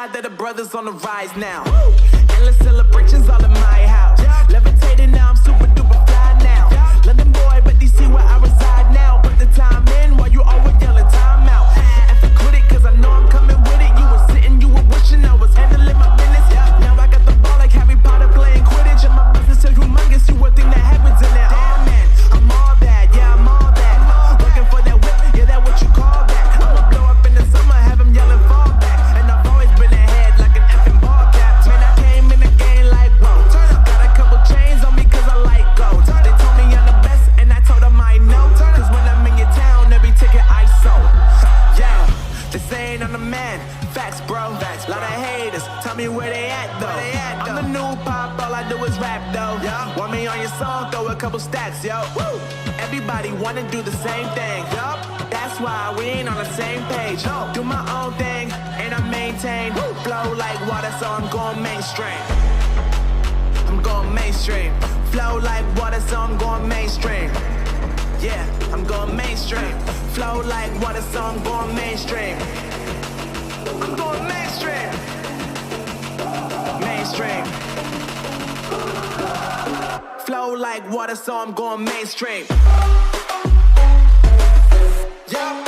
proud that the brothers on the rise now. Endless celebrations all in my house. Levitating now, I'm super duper fly now. London boy, but DC where I reside now. Put the time in while you always yelling time out. And for quit it, cause I know I'm coming with it. You were sitting, you were wishing I was handling my business. Now I got the ball like Harry Potter playing Quidditch. And my business is humongous, you would think that happens in there. Oh man, I'm all that, yeah, I'm all that. Looking for that whip, yeah, that what you call that. I'ma blow up in the summer, have them yelling fall back. And I've always been ahead like an effing ball cap. Man, I came in the game like, whoa. Got a couple chains on me cause I like gold. They told me I'm the best and I told them I know. Cause when I'm in your town, every ticket I sold. Yeah, they saying I'm the man. Facts, bro. Lot of haters, tell me where they at though. I'm the new pop, all I do is rap though. Want me on your song, throw a couple stacks, yo. Woo! Everybody wanna do the same thing. That's why we ain't on the same page. Do my own thing, and I maintain. Flow like water, so I'm going mainstream. I'm going mainstream. Flow like water, so I'm going mainstream. Yeah, I'm going mainstream. Flow like water, so I'm going mainstream. I'm going mainstream. Mainstream. Flow like water, so I'm going mainstream. Yeah.